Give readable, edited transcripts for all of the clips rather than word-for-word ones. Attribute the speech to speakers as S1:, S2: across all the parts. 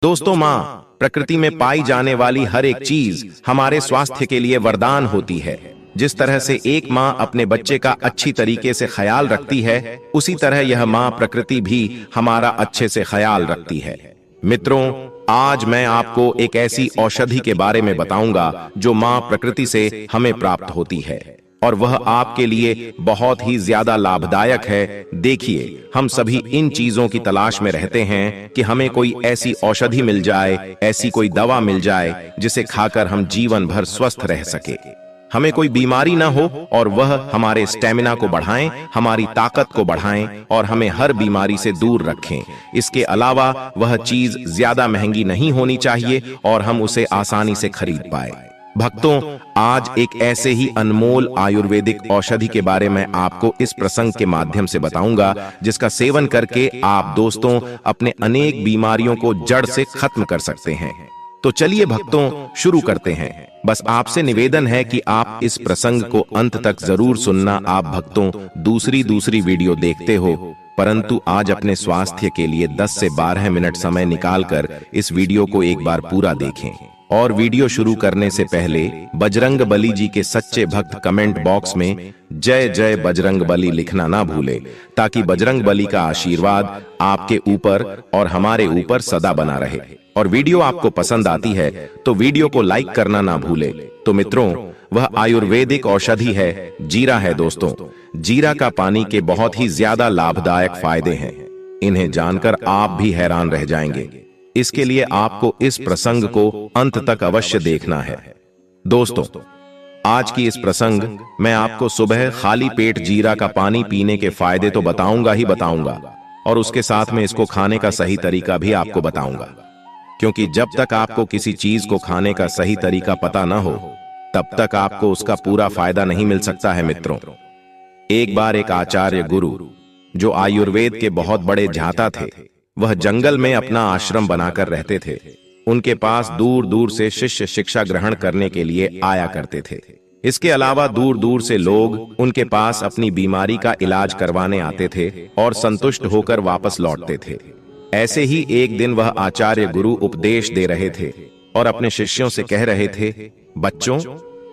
S1: दोस्तों, माँ प्रकृति में पाई जाने वाली हर एक चीज हमारे स्वास्थ्य के लिए वरदान होती है। जिस तरह से एक माँ अपने बच्चे का अच्छी तरीके से ख्याल रखती है, उसी तरह यह माँ प्रकृति भी हमारा अच्छे से ख्याल रखती है। मित्रों, आज मैं आपको एक ऐसी औषधि के बारे में बताऊंगा जो माँ प्रकृति से हमें प्राप्त होती है और वह आपके लिए बहुत ही ज्यादा लाभदायक है। देखिए, हम सभी इन चीजों की तलाश में रहते हैं कि हमें कोई ऐसी औषधि मिल जाए, ऐसी कोई दवा मिल जाए जिसे खाकर हम जीवन भर स्वस्थ रह सके, हमें कोई बीमारी ना हो और वह हमारे स्टेमिना को बढ़ाएं, हमारी ताकत को बढ़ाएं और हमें हर बीमारी से दूर रखें। इसके अलावा वह चीज ज्यादा महंगी नहीं होनी चाहिए और हम उसे आसानी से खरीद पाए। भक्तों, आज एक ऐसे ही अनमोल आयुर्वेदिक औषधि के बारे में आपको इस प्रसंग के माध्यम से बताऊंगा, जिसका सेवन करके आप दोस्तों अपने अनेक बीमारियों को जड़ से खत्म कर सकते हैं। तो चलिए भक्तों, शुरू करते हैं। बस आपसे निवेदन है कि आप इस प्रसंग को अंत तक जरूर सुनना। आप भक्तों दूसरी वीडियो देखते हो, परंतु आज अपने स्वास्थ्य के लिए 10 से 12 मिनट समय निकालकर इस वीडियो को एक बार पूरा देखें। और वीडियो शुरू करने से पहले बजरंग बली जी के सच्चे भक्त कमेंट बॉक्स में जय जय बजरंग बली लिखना ना भूले, ताकि बजरंग बली का आशीर्वाद आपके ऊपर और हमारे ऊपर सदा बना रहे। और वीडियो आपको पसंद आती है तो वीडियो को लाइक करना ना भूले। तो मित्रों, वह आयुर्वेदिक औषधि है जीरा है। दोस्तों, जीरा का पानी के बहुत ही ज्यादा लाभदायक फायदे हैं। इन्हें जानकर आप भी हैरान रह जाएंगे। इसके लिए आपको इस प्रसंग को अंत तक अवश्य देखना है। दोस्तों, आज की इस प्रसंग मैं आपको सुबह खाली पेट जीरा का पानी पीने के फायदे तो बताऊंगा ही बताऊंगा, और उसके साथ में इसको खाने का सही तरीका भी आपको बताऊंगा। क्योंकि जब तक आपको किसी चीज को खाने का सही तरीका पता ना हो, तब तक आपको उसका पूरा फायदा नहीं मिल सकता है। मित्रों, एक बार एक आचार्य गुरु, जो आयुर्वेद के बहुत बड़े झाता थे, वह जंगल में अपना आश्रम बनाकर रहते थे। उनके पास दूर दूर से शिष्य शिक्षा ग्रहण करने के लिए आया करते थे। इसके अलावा दूर दूर से लोग उनके पास अपनी बीमारी का इलाज करवाने आते थे और संतुष्ट होकर वापस लौटते थे। ऐसे ही एक दिन वह आचार्य गुरु उपदेश दे रहे थे और अपने शिष्यों से कह रहे थे, बच्चों,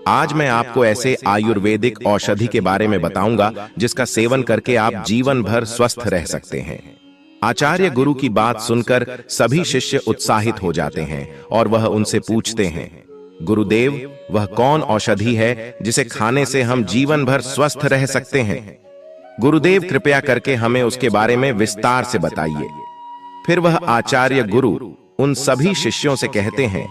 S1: आज मैं आपको ऐसे आयुर्वेदिक औषधि के बारे में बताऊंगा जिसका सेवन करके आप जीवन भर स्वस्थ रह सकते हैं। आचार्य गुरु की बात सुनकर सभी शिष्य उत्साहित हो जाते हैं और वह उनसे पूछते हैं, गुरुदेव, वह कौन औषधि है जिसे खाने से हम जीवन भर स्वस्थ रह सकते हैं? गुरुदेव, कृपया करके हमें उसके बारे में विस्तार से बताइए। फिर वह आचार्य गुरु उन सभी शिष्यों से कहते हैं,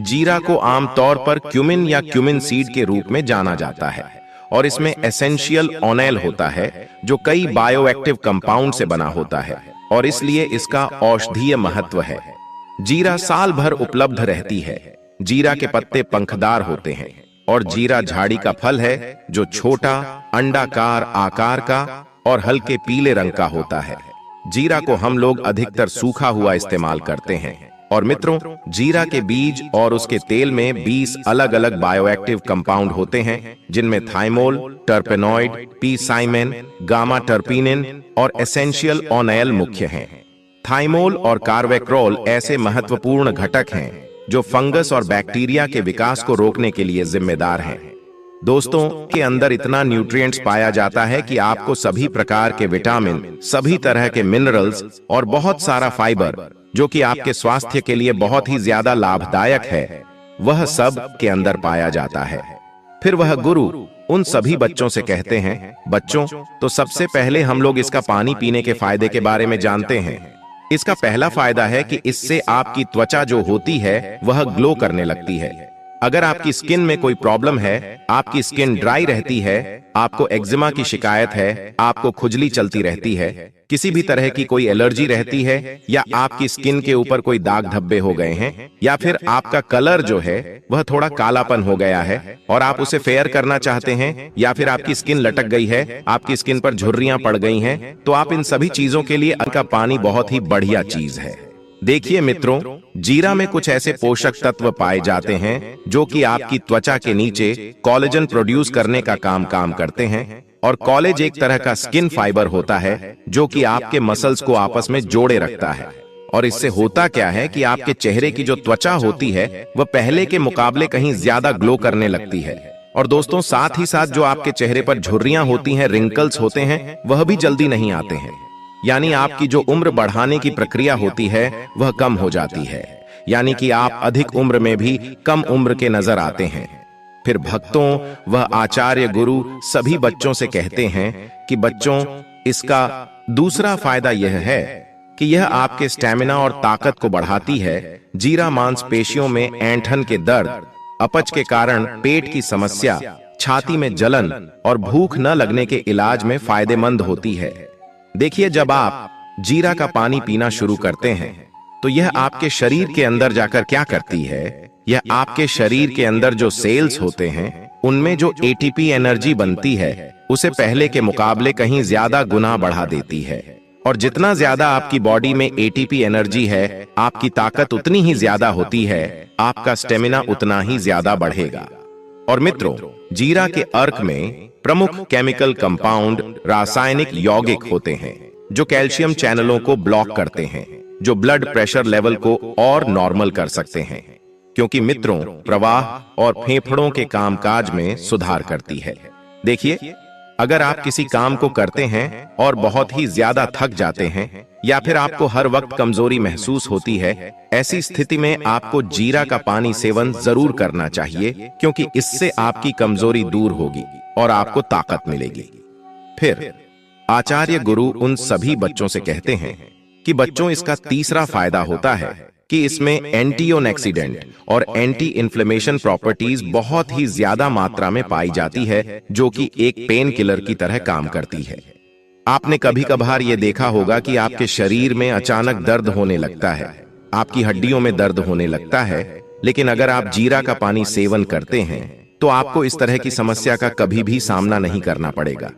S1: जीरा को आमतौर पर क्यूमिन या क्यूमिन सीड के रूप में जाना जाता है और इसमें एसेंशियल ऑनेल होता है जो कई बायोएक्टिव कंपाउंड से बना होता है और इसलिए इसका औषधीय महत्व है। जीरा साल भर उपलब्ध रहती है। जीरा के पत्ते पंखदार होते हैं और जीरा झाड़ी का फल है जो छोटा, अंडाकार आकार का और हल्के पीले रंग का होता है। जीरा को हम लोग अधिकतर सूखा हुआ इस्तेमाल करते हैं। और मित्रों, जीरा के बीज और उसके तेल में 20 अलग अलग बायोएक्टिव कंपाउंड होते हैं, जिनमें थाइमोल, टर्पेनॉइड, पी-साइमेन, गामा टर्पीनिन और एसेंशियल ऑनेल मुख्य हैं। थाइमोल और कार्वेक्रोल ऐसे महत्वपूर्ण घटक हैं जो फंगस और बैक्टीरिया के विकास को रोकने के लिए जिम्मेदार हैं। दोस्तों, के अंदर इतना न्यूट्रिएंट्स पाया जाता है कि आपको सभी प्रकार के विटामिन, सभी तरह के मिनरल्स और बहुत सारा फाइबर, जो कि आपके स्वास्थ्य के लिए बहुत ही ज्यादा लाभदायक है, वह सब के अंदर पाया जाता है। फिर वह गुरु उन सभी बच्चों से कहते हैं, बच्चों, तो सबसे पहले हम लोग इसका पानी पीने के फायदे के बारे में जानते हैं। इसका पहला फायदा है कि इससे आपकी त्वचा जो होती है वह ग्लो करने लगती है। अगर आपकी स्किन में कोई प्रॉब्लम है, आपकी स्किन ड्राई रहती है, आपको एक्जिमा की शिकायत है, आपको खुजली चलती रहती है, किसी भी तरह की कोई एलर्जी रहती है, या आपकी स्किन के ऊपर कोई दाग धब्बे हो गए हैं, या फिर आपका कलर जो है वह थोड़ा कालापन हो गया है और आप उसे फेयर करना चाहते हैं, या फिर आपकी स्किन लटक गई है, आपकी स्किन पर झुर्रियां पड़ गई हैं, तो आप इन सभी चीजों के लिए इनका पानी बहुत ही बढ़िया चीज है। देखिए मित्रों, जीरा में कुछ ऐसे पोषक तत्व पाए जाते हैं जो कि आपकी त्वचा के नीचे कोलेजन प्रोड्यूस करने का काम करते हैं। और कोलेज एक तरह का स्किन फाइबर होता है जो कि आपके मसल्स को आपस में जोड़े रखता है। और इससे होता क्या है कि आपके चेहरे की जो त्वचा होती है वह पहले के मुकाबले कहीं ज्यादा ग्लो करने लगती है। और दोस्तों, साथ ही साथ जो आपके चेहरे पर झुर्रियां होती हैं, रिंकल्स होते हैं, वह भी जल्दी नहीं आते हैं। यानी आपकी जो उम्र बढ़ाने की प्रक्रिया होती है वह कम हो जाती है। यानी कि आप अधिक उम्र में भी कम उम्र के नजर आते हैं। फिर भक्तों, वह आचार्य गुरु सभी बच्चों से कहते हैं कि बच्चों, इसका दूसरा फायदा यह है कि यह आपके स्टैमिना और ताकत को बढ़ाती है। जीरा मांसपेशियों में ऐंठन के दर्द, अपच के कारण पेट की समस्या, छाती में जलन और भूख न लगने के इलाज में फायदेमंद होती है। देखिए, जब आप जीरा का पानी पीना शुरू करते हैं तो यह आपके शरीर के अंदर जाकर क्या करती है, यह आपके शरीर के अंदर जो सेल्स होते हैं उनमें जो एटीपी एनर्जी बनती है उसे पहले के मुकाबले कहीं ज्यादा गुना बढ़ा देती है। और जितना ज्यादा आपकी बॉडी में एटीपी एनर्जी है, आपकी ताकत उतनी ही ज्यादा होती है, आपका स्टेमिना उतना ही ज्यादा बढ़ेगा। और मित्रों, जीरा के अर्क में प्रमुख केमिकल कंपाउंड रासायनिक यौगिक होते हैं जो कैल्शियम चैनलों को ब्लॉक करते हैं, जो ब्लड प्रेशर लेवल को और नॉर्मल कर सकते हैं। क्योंकि मित्रों, प्रवाह और फेफड़ों के कामकाज में सुधार करती है। देखिए, अगर आप किसी काम को करते हैं और बहुत ही ज्यादा थक जाते हैं या फिर आपको हर वक्त कमजोरी महसूस होती है, ऐसी स्थिति में आपको जीरा का पानी सेवन जरूर करना चाहिए, क्योंकि इससे आपकी कमजोरी दूर होगी और आपको ताकत मिलेगी। फिर आचार्य गुरु उन सभी बच्चों से कहते हैं कि बच्चों, इसका तीसरा फायदा होता है कि इसमें एंटीऑक्सीडेंट और एंटी इन्फ्लेमेशन प्रॉपर्टीज बहुत ही ज्यादा मात्रा में पाई जाती है, जो कि एक पेन किलर की तरह काम करती है। आपने कभी कभार ये देखा होगा कि आपके शरीर में अचानक दर्द होने लगता है, आपकी हड्डियों में दर्द होने लगता है, लेकिन अगर आप जीरा का पानी सेवन करते हैं तो आपको इस तरह की समस्या का कभी भी सामना नहीं करना पड़ेगा।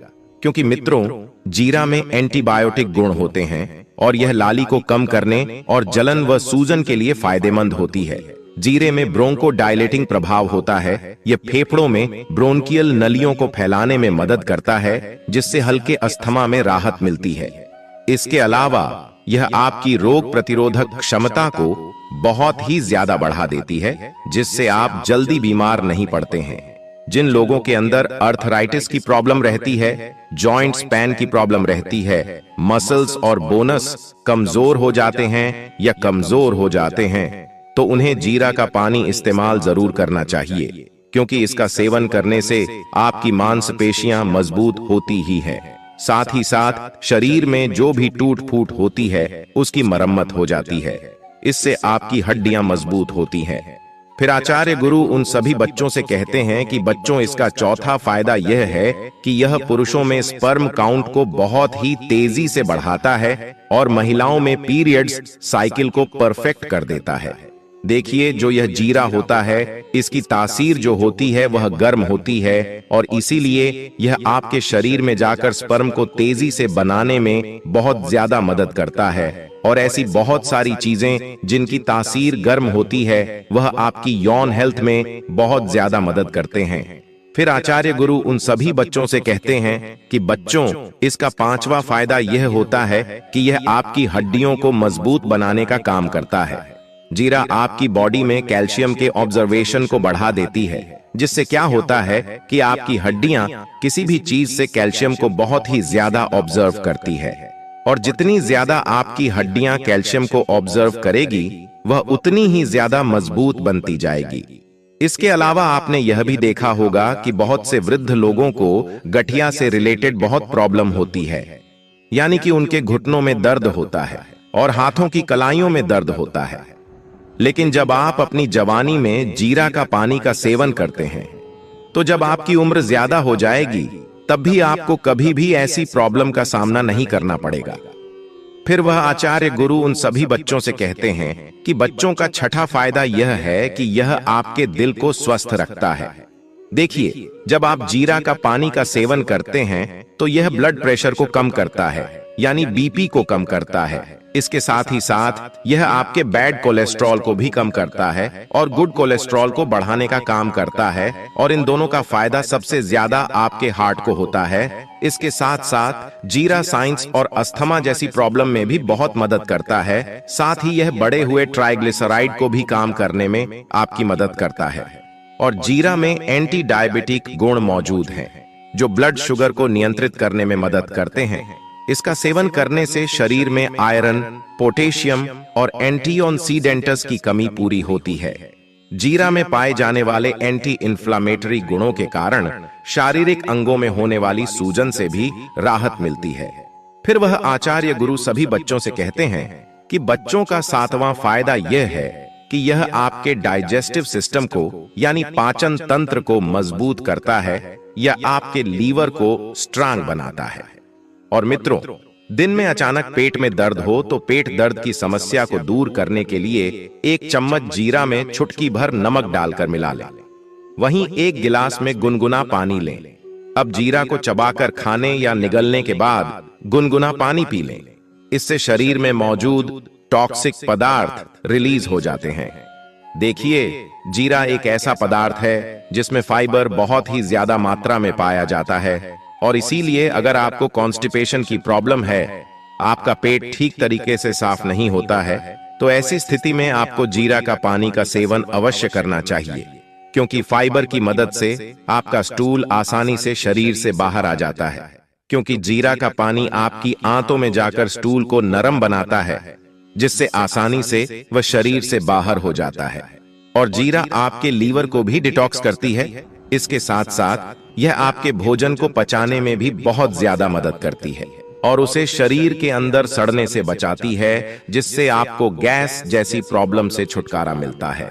S1: क्योंकि मित्रों, जीरा में एंटीबायोटिक गुण होते हैं और यह लाली को कम करने और जलन व सूजन के लिए फायदेमंद होती है। जीरे में ब्रोंको डायलेटिंग प्रभाव होता है। यह फेफड़ों में ब्रोंकियल नलियों को फैलाने में मदद करता है, जिससे हल्के अस्थमा में राहत मिलती है। इसके अलावा यह आपकी रोग प्रतिरोधक क्षमता को बहुत ही ज्यादा बढ़ा देती है, जिससे आप जल्दी बीमार नहीं पड़ते हैं। जिन लोगों के अंदर अर्थराइटिस की प्रॉब्लम रहती है, जॉइंट्स पेन की प्रॉब्लम रहती है, मसल्स और बोनस कमजोर हो जाते हैं या कमजोर हो जाते हैं, तो उन्हें जीरा का पानी इस्तेमाल जरूर करना चाहिए, क्योंकि इसका सेवन करने से आपकी मांसपेशियां मजबूत होती ही है। साथ ही साथ शरीर में जो भी टूट फूट होती है उसकी मरम्मत हो जाती है। इससे आपकी हड्डियां मजबूत होती हैं। फिर आचार्य गुरु उन सभी बच्चों से कहते हैं कि बच्चों, इसका चौथा फायदा यह है कि यह पुरुषों में स्पर्म काउंट को बहुत ही तेजी से बढ़ाता है और महिलाओं में पीरियड्स साइकिल को परफेक्ट कर देता है। देखिए, जो यह जीरा होता है, इसकी तासीर जो होती है वह गर्म होती है और इसीलिए यह आपके शरीर में जाकर स्पर्म को तेजी से बनाने में बहुत ज्यादा मदद करता है। और ऐसी बहुत सारी चीजें जिनकी तासीर गर्म होती है, वह आपकी यौन हेल्थ में बहुत ज्यादा मदद करते हैं। फिर आचार्य गुरु उन सभी बच्चों से कहते हैं कि बच्चों, इसका पांचवा फायदा यह होता है कि यह आपकी हड्डियों को मजबूत बनाने का काम करता है। जीरा आपकी बॉडी में कैल्शियम के ऑब्जर्वेशन को बढ़ा देती है, जिससे क्या होता है कि आपकी हड्डियां किसी भी चीज से कैल्शियम को बहुत ही ज्यादा ऑब्जर्व करती है। और जितनी ज्यादा आपकी हड्डियां कैल्शियम को ऑब्जर्व करेगी, वह उतनी ही ज्यादा मजबूत बनती जाएगी। इसके अलावा आपने यह भी देखा होगा कि बहुत से वृद्ध लोगों को गठिया से रिलेटेड बहुत प्रॉब्लम होती है, यानी कि उनके घुटनों में दर्द होता है और हाथों की कलाइयों में दर्द होता है। लेकिन जब आप अपनी जवानी में जीरा का पानी का सेवन करते हैं, तो जब आपकी उम्र ज्यादा हो जाएगी, तब भी आपको कभी भी ऐसी प्रॉब्लम का सामना नहीं करना पड़ेगा। फिर वह आचार्य गुरु उन सभी बच्चों से कहते हैं कि बच्चों का छठा फायदा यह है कि यह आपके दिल को स्वस्थ रखता है। देखिए, जब आप जीरा का पानी का सेवन करते हैं तो यह ब्लड प्रेशर को कम करता है, यानी बीपी को कम करता है। इसके साथ ही साथ यह आपके बैड कोलेस्ट्रॉल को भी कम करता है और गुड कोलेस्ट्रॉल को बढ़ाने का काम करता है, और इन दोनों का फायदा सबसे ज्यादा आपके हार्ट को होता है। इसके साथ साथ जीरा साइंस और अस्थमा जैसी प्रॉब्लम में भी बहुत मदद करता है। साथ ही यह बढ़े हुए ट्राइग्लिसराइड को भी काम करने में आपकी मदद करता है। और जीरा में एंटी डायबिटिक गुण मौजूद हैं, जो ब्लड शुगर को नियंत्रित करने में मदद करते हैं। इसका सेवन करने से शरीर में आयरन, पोटेशियम और एंटीऑक्सीडेंट्स की कमी पूरी होती है। जीरा में पाए जाने वाले एंटी इन्फ्लामेटरी गुणों के कारण शारीरिक अंगों में होने वाली सूजन से भी राहत मिलती है। फिर वह आचार्य गुरु सभी बच्चों से कहते हैं कि बच्चों का 7वां फायदा यह है कि यह आपके डाइजेस्टिव सिस्टम को यानी पाचन तंत्र को मजबूत करता है या आपके लीवर को स्ट्रांग बनाता है। और मित्रों, दिन में अचानक पेट में दर्द हो तो पेट दर्द की समस्या को दूर करने के लिए 1 चम्मच जीरा में चुटकी भर नमक डालकर मिला लें। वहीं 1 गिलास में गुनगुना पानी लें। अब जीरा को चबाकर खाने या निगलने के बाद गुनगुना पानी पी लें। इससे शरीर में मौजूद टॉक्सिक पदार्थ रिलीज हो जाते हैं। देखिए, जीरा एक ऐसा पदार्थ है जिसमें फाइबर बहुत ही ज्यादा मात्रा में पाया जाता है, और इसीलिए अगर आपको कॉन्स्टिपेशन की प्रॉब्लम है, आपका पेट ठीक तरीके से साफ नहीं होता है, तो ऐसी स्थिति में आपको जीरा का पानी का सेवन अवश्य करना चाहिए, क्योंकि फाइबर की मदद से आपका स्टूल आसानी से शरीर से बाहर आ जाता है। क्योंकि जीरा का पानी आपकी आंतों में जाकर स्टूल को नरम बनाता है, जिससे आसानी से वह शरीर से बाहर हो जाता है। और जीरा आपके लीवर को भी डिटॉक्स करती है। इसके साथ साथ यह आपके भोजन को पचाने में भी बहुत ज्यादा मदद करती है और उसे शरीर के अंदर सड़ने से बचाती है, जिससे आपको गैस जैसी प्रॉब्लम से छुटकारा मिलता है।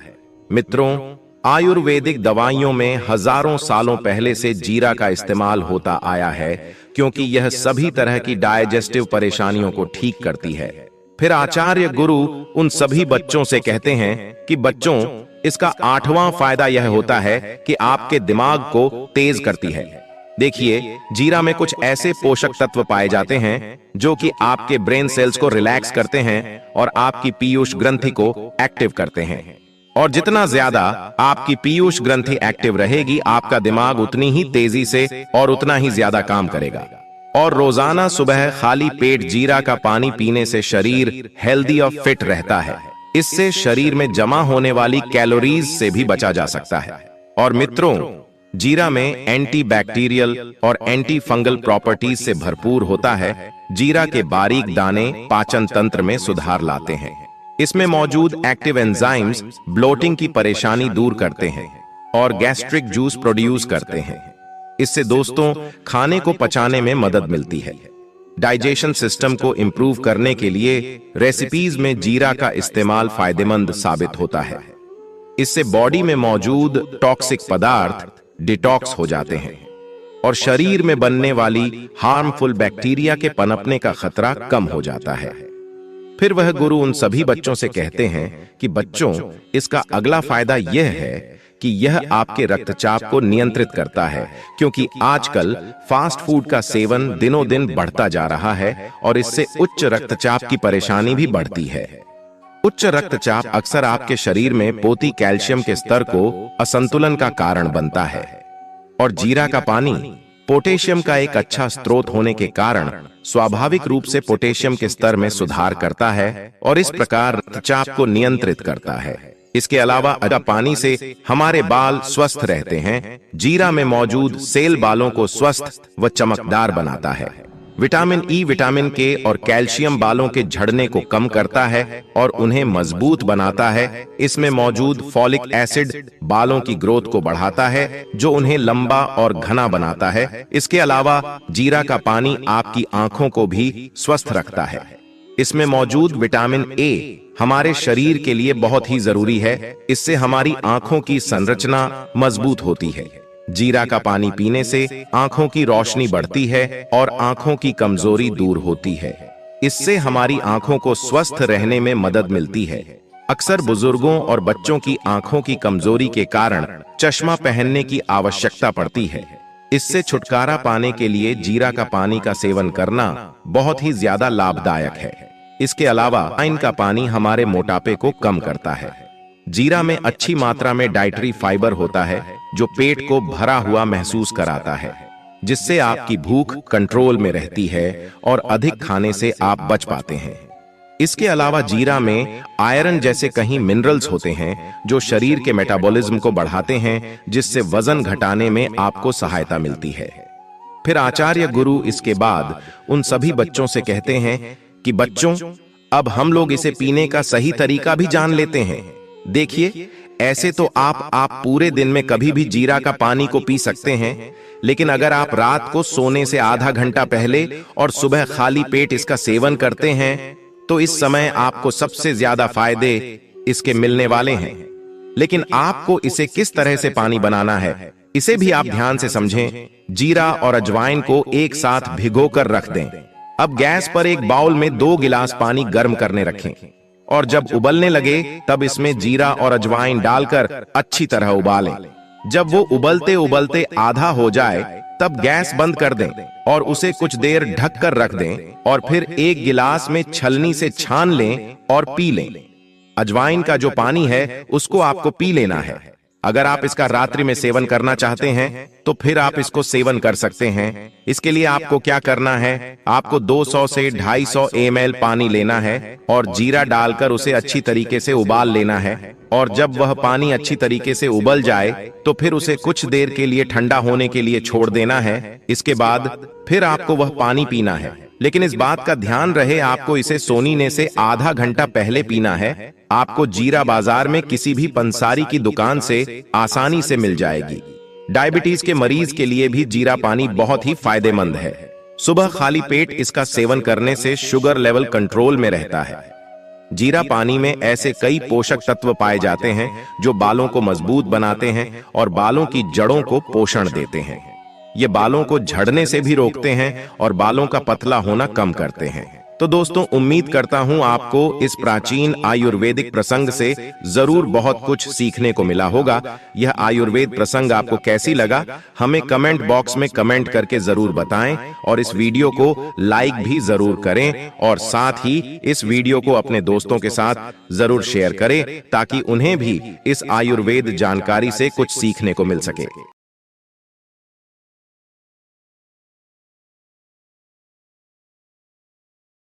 S1: मित्रों, आयुर्वेदिक दवाइयों में हजारों सालों पहले से जीरा का इस्तेमाल होता आया है, क्योंकि यह सभी तरह की डाइजेस्टिव परेशानियों को ठीक करती है। फिर आचार्य गुरु उन सभी बच्चों से कहते हैं कि बच्चों, इसका 8वां फायदा यह होता है कि आपके दिमाग को तेज करती है। देखिए, जीरा में कुछ ऐसे पोषक तत्व पाए जाते हैं जो कि आपके ब्रेन सेल्स को रिलैक्स करते हैं और आपकी पीयूष ग्रंथि को एक्टिव करते हैं। और जितना ज्यादा आपकी पीयूष ग्रंथि एक्टिव रहेगी, आपका दिमाग उतनी ही तेजी से और उतना ही ज्यादा काम करेगा। और रोजाना सुबह खाली पेट जीरा का पानी पीने से शरीर हेल्दी और फिट रहता है। इससे शरीर में जमा होने वाली कैलोरीज से भी बचा जा सकता है। और मित्रों, जीरा में एंटी बैक्टीरियल और एंटी फंगल प्रॉपर्टीज से भरपूर होता है। जीरा के बारीक दाने पाचन तंत्र में सुधार लाते हैं। इसमें मौजूद एक्टिव एंजाइम्स ब्लोटिंग की परेशानी दूर करते हैं और गैस्ट्रिक जूस प्रोड्यूस करते हैं। इससे दोस्तों, खाने को पचाने में मदद मिलती है। डाइजेशन सिस्टम को इंप्रूव करने के लिए रेसिपीज में जीरा का इस्तेमाल फायदेमंद साबित होता है। इससे बॉडी में मौजूद टॉक्सिक पदार्थ डिटॉक्स हो जाते हैं और शरीर में बनने वाली हार्मफुल बैक्टीरिया के पनपने का खतरा कम हो जाता है। फिर वह गुरु उन सभी बच्चों से कहते हैं कि बच्चों, इसका अगला फायदा यह है कि यह आपके रक्तचाप को नियंत्रित करता है, क्योंकि आजकल फास्ट फूड का सेवन दिनों दिन बढ़ता जा रहा है और इससे उच्च रक्तचाप की परेशानी भी बढ़ती है। उच्च रक्तचाप अक्सर आपके शरीर में पोती कैल्शियम के स्तर को असंतुलन का कारण बनता है। और जीरा का पानी पोटेशियम का एक अच्छा स्रोत होने के कारण स्वाभाविक रूप से पोटेशियम के स्तर में सुधार करता है और इस प्रकार रक्तचाप को नियंत्रित करता है। इसके अलावा अगर पानी से हमारे बाल स्वस्थ रहते हैं। जीरा में मौजूद सेल बालों को स्वस्थ व चमकदार बनाता है। विटामिन ई, विटामिन के और कैल्शियम बालों के झड़ने को कम करता है और उन्हें मजबूत बनाता है। इसमें मौजूद फॉलिक एसिड बालों की ग्रोथ को बढ़ाता है, जो उन्हें लंबा और घना बनाता है। इसके अलावा जीरा का पानी आपकी आंखों को भी स्वस्थ रखता है। इसमें मौजूद विटामिन ए हमारे शरीर के लिए बहुत ही जरूरी है। इससे हमारी आंखों की संरचना मजबूत होती है। जीरा का पानी पीने से आंखों की रोशनी बढ़ती है और आंखों की कमजोरी दूर होती है। इससे हमारी आंखों को स्वस्थ रहने में मदद मिलती है। अक्सर बुजुर्गों और बच्चों की आंखों की कमजोरी के कारण चश्मा पहनने की आवश्यकता पड़ती है। इससे छुटकारा पाने के लिए जीरा का पानी का सेवन करना बहुत ही ज्यादा लाभदायक है। इसके अलावा अजवाइन का पानी हमारे मोटापे को कम करता है। जीरा में अच्छी मात्रा में डाइटरी फाइबर होता है जो पेट को भरा हुआ महसूस कराता है, जिससे आपकी भूख कंट्रोल में रहती है और अधिक खाने से आप बच पाते हैं। इसके अलावा जीरा में आयरन जैसे कई मिनरल्स होते हैं जो शरीर के मेटाबॉलिज्म को बढ़ाते हैं, जिससे वजन घटाने में आपको सहायता मिलती है। फिर आचार्य गुरु इसके बाद उन सभी बच्चों से कहते हैं कि बच्चों, अब हम लोग इसे पीने का सही तरीका भी जान लेते हैं। देखिए, ऐसे तो आप पूरे दिन में कभी भी जीरा का पानी को पी सकते हैं, लेकिन अगर आप रात को सोने से आधा घंटा पहले और सुबह खाली पेट इसका सेवन करते हैं तो इस समय आपको सबसे ज्यादा फायदे इसके मिलने वाले हैं। लेकिन आपको इसे किस तरह से पानी बनाना है, इसे भी आप ध्यान से समझें। जीरा और अजवाइन को एक साथ भिगोकर रख दें। अब गैस पर एक बाउल में 2 गिलास पानी गर्म करने रखें और जब उबलने लगे तब इसमें जीरा और अजवाइन डालकर अच्छी तरह उबालें। जब वो उबलते उबलते आधा हो जाए तब गैस बंद कर दें और उसे कुछ देर ढक कर रख दें और फिर एक गिलास में छलनी से छान लें और पी लें। अजवाइन का जो पानी है उसको आपको पी लेना है। अगर आप इसका रात्रि में सेवन करना चाहते हैं तो फिर आप इसको सेवन कर सकते हैं। इसके लिए आपको क्या करना है, आपको 200 से 250 ml पानी लेना है और जीरा डालकर उसे अच्छी तरीके से उबाल लेना है। और जब वह पानी अच्छी तरीके से उबल जाए तो फिर उसे कुछ देर के लिए ठंडा होने के लिए छोड़ देना है। इसके बाद फिर आपको वह पानी पीना है, लेकिन इस बात का ध्यान रहे आपको इसे सोने से आधा घंटा पहले पीना है। आपको जीरा बाजार में किसी भी पंसारी की दुकान से आसानी से मिल जाएगी। डायबिटीज के मरीज के लिए भी जीरा पानी बहुत ही फायदेमंद है। सुबह खाली पेट इसका सेवन करने से शुगर लेवल कंट्रोल में रहता है। जीरा पानी में ऐसे कई पोषक तत्व पाए जाते हैं जो बालों को मजबूत बनाते हैं और बालों की जड़ों को पोषण देते हैं। ये बालों को झड़ने से भी रोकते हैं और बालों का पतला होना कम करते हैं। तो दोस्तों, उम्मीद करता हूं आपको इस प्राचीन आयुर्वेदिक प्रसंग से जरूर बहुत कुछ सीखने को मिला होगा। यह आयुर्वेद प्रसंग आपको कैसी लगा हमें कमेंट बॉक्स में कमेंट करके जरूर बताएं और इस वीडियो को लाइक भी जरूर करें और साथ ही इस वीडियो को अपने दोस्तों के साथ जरूर शेयर करें ताकि उन्हें भी इस आयुर्वेद जानकारी से कुछ सीखने को मिल सके।